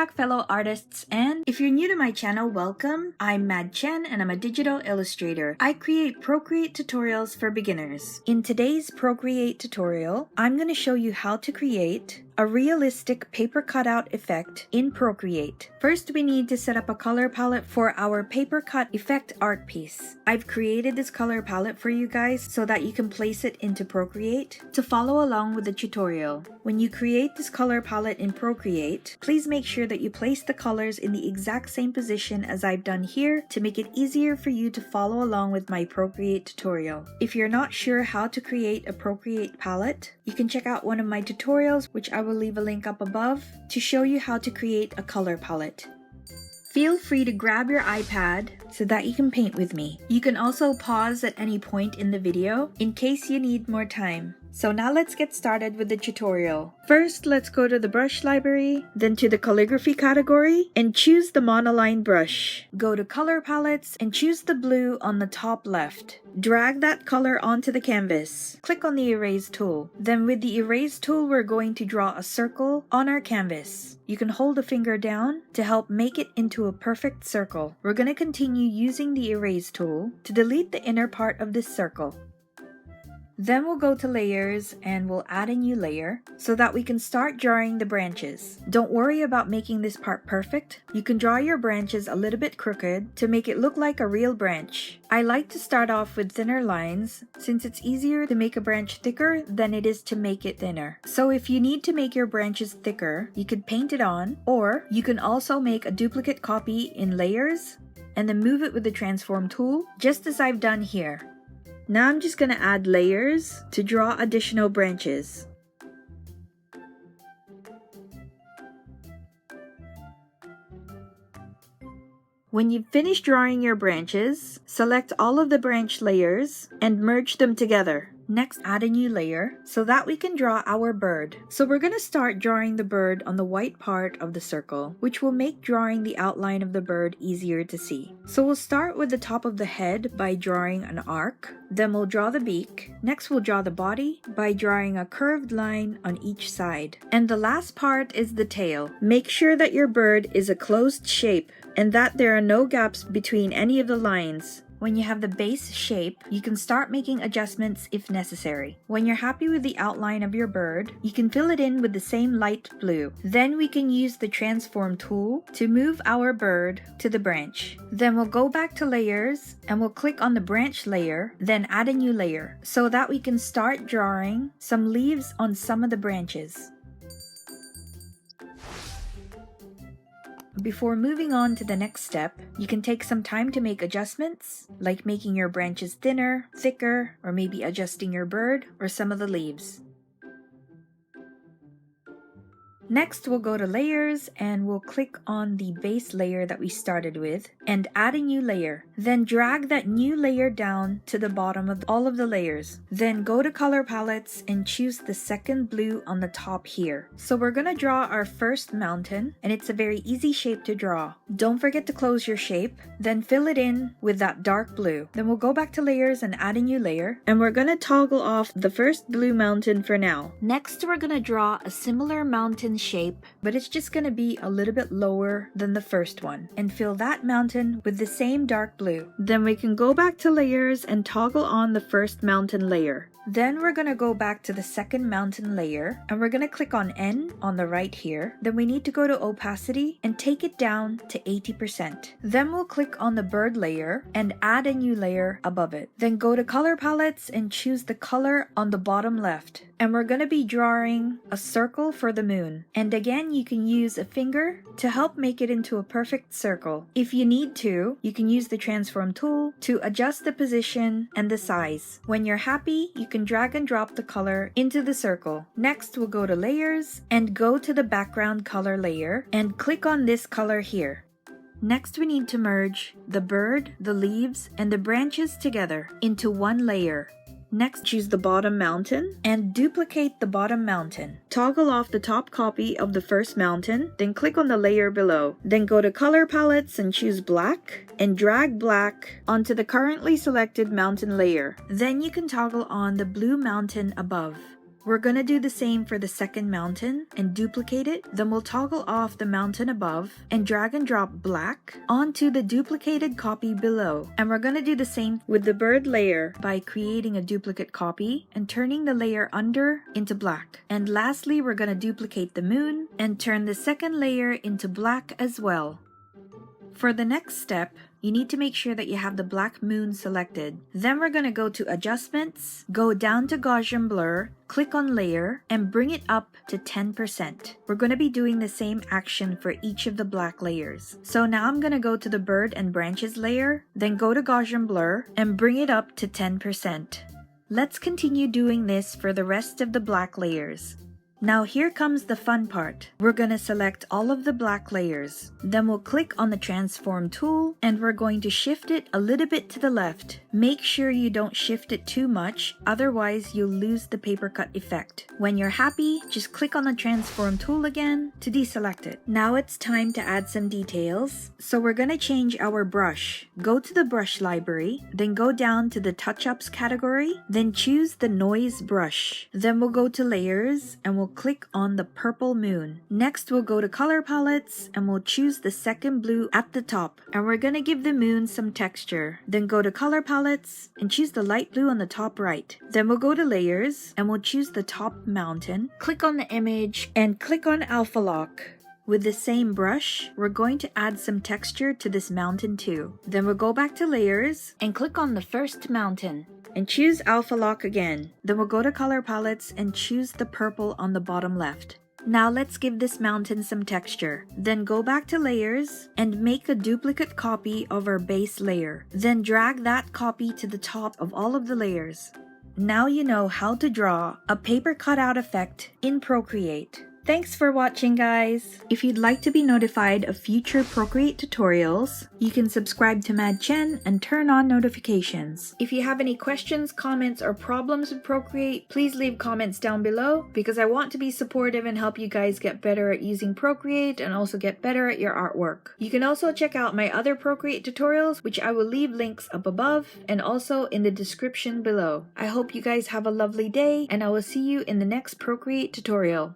back, fellow artists, and if you're new to my channel, welcome. I'm Mad Tzen and I'm a digital illustrator. I create Procreate tutorials for beginners. In today's Procreate tutorial, I'm going to show you how to create a realistic paper cutout effect in Procreate. First, we need to set up a color palette for our paper cut effect art piece. I've created this color palette for you guys so that you can place it into Procreate to follow along with the tutorial. When you create this color palette in Procreate, please make sure that you place the colors in the exact same position as I've done here to make it easier for you to follow along with my Procreate tutorial. If you're not sure how to create a Procreate palette, you can check out one of my tutorials, which I will leave a link up above, to show you how to create a color palette. Feel free to grab your iPad so that you can paint with me. You can also pause at any point in the video in case you need more time. So now let's get started with the tutorial. First, let's go to the brush library, then to the calligraphy category, and choose the monoline brush. Go to color palettes and choose the blue on the top left. Drag that color onto the canvas. Click on the erase tool. Then with the erase tool, we're going to draw a circle on our canvas. You can hold a finger down to help make it into a perfect circle. We're going to continue using the erase tool to delete the inner part of this circle. Then we'll go to layers and we'll add a new layer so that we can start drawing the branches. Don't worry about making this part perfect. You can draw your branches a little bit crooked to make it look like a real branch. I like to start off with thinner lines since it's easier to make a branch thicker than it is to make it thinner. So if you need to make your branches thicker, you could paint it on, or you can also make a duplicate copy in layers and then move it with the transform tool, just as I've done here. Now I'm just going to add layers to draw additional branches. When you've finished drawing your branches, select all of the branch layers and merge them together. Next, add a new layer so that we can draw our bird. So we're going to start drawing the bird on the white part of the circle, which will make drawing the outline of the bird easier to see. So we'll start with the top of the head by drawing an arc. Then we'll draw the beak. Next, we'll draw the body by drawing a curved line on each side. And the last part is the tail. Make sure that your bird is a closed shape and that there are no gaps between any of the lines. When you have the base shape, you can start making adjustments if necessary. When you're happy with the outline of your bird, you can fill it in with the same light blue. Then we can use the transform tool to move our bird to the branch. Then we'll go back to layers and we'll click on the branch layer, then add a new layer so that we can start drawing some leaves on some of the branches. Before moving on to the next step, you can take some time to make adjustments, like making your branches thinner, thicker, or maybe adjusting your bird or some of the leaves. Next, we'll go to layers and we'll click on the base layer that we started with and add a new layer. Then drag that new layer down to the bottom of all of the layers. Then go to color palettes and choose the second blue on the top here. So we're going to draw our first mountain, and it's a very easy shape to draw. Don't forget to close your shape, then fill it in with that dark blue. Then we'll go back to layers and add a new layer, and we're going to toggle off the first blue mountain for now. Next, we're going to draw a similar mountain shape, but it's just going to be a little bit lower than the first one, and fill that mountain with the same dark blue. Then we can go back to layers and toggle on the first mountain layer. Then we're going to go back to the second mountain layer and we're going to click on N on the right here. Then we need to go to opacity and take it down to 80%. Then we'll click on the bird layer and add a new layer above it. Then go to color palettes and choose the color on the bottom left. And we're going to be drawing a circle for the moon. And again, you can use a finger to help make it into a perfect circle. If you need to, you can use the transform tool to adjust the position and the size. When you're happy, you can drag and drop the color into the circle. Next, we'll go to layers and go to the background color layer and click on this color here. Next, we need to merge the bird, the leaves, and the branches together into one layer. Next, choose the bottom mountain and duplicate the bottom mountain. Toggle off the top copy of the first mountain, then click on the layer below. Then go to color palettes and choose black and drag black onto the currently selected mountain layer. Then you can toggle on the blue mountain above. We're gonna do the same for the second mountain and duplicate it. Then we'll toggle off the mountain above and drag and drop black onto the duplicated copy below. And we're gonna do the same with the bird layer by creating a duplicate copy and turning the layer under into black. And lastly, we're gonna duplicate the moon and turn the second layer into black as well. For the next step, you need to make sure that you have the black moon selected. Then we're going to go to Adjustments, go down to Gaussian Blur, click on Layer, and bring it up to 10%. We're going to be doing the same action for each of the black layers. So now I'm going to go to the Bird and Branches layer, then go to Gaussian Blur, and bring it up to 10%. Let's continue doing this for the rest of the black layers. Now here comes the fun part. We're going to select all of the black layers. Then we'll click on the transform tool and we're going to shift it a little bit to the left. Make sure you don't shift it too much, otherwise you'll lose the paper cut effect. When you're happy, just click on the transform tool again to deselect it. Now it's time to add some details. So we're going to change our brush. Go to the brush library, then go down to the touch-ups category, then choose the noise brush. Then we'll go to layers and we'll click on the purple moon. Next we'll go to color palettes and we'll choose the second blue at the top, and we're gonna give the moon some texture. Then go to color palettes and choose the light blue on the top right. Then we'll go to layers and we'll choose the top mountain, click on the image and click on alpha lock. With the same brush, we're going to add some texture to this mountain too. Then we'll go back to layers and click on the first mountain and choose alpha lock again. Then we'll go to color palettes and choose the purple on the bottom left. Now let's give this mountain some texture. Then go back to layers and make a duplicate copy of our base layer. Then drag that copy to the top of all of the layers. Now you know how to draw a paper cutout effect in Procreate. Thanks for watching, guys! If you'd like to be notified of future Procreate tutorials, you can subscribe to Mad Tzen and turn on notifications. If you have any questions, comments, or problems with Procreate, please leave comments down below because I want to be supportive and help you guys get better at using Procreate and also get better at your artwork. You can also check out my other Procreate tutorials, which I will leave links up above and also in the description below. I hope you guys have a lovely day, and I will see you in the next Procreate tutorial.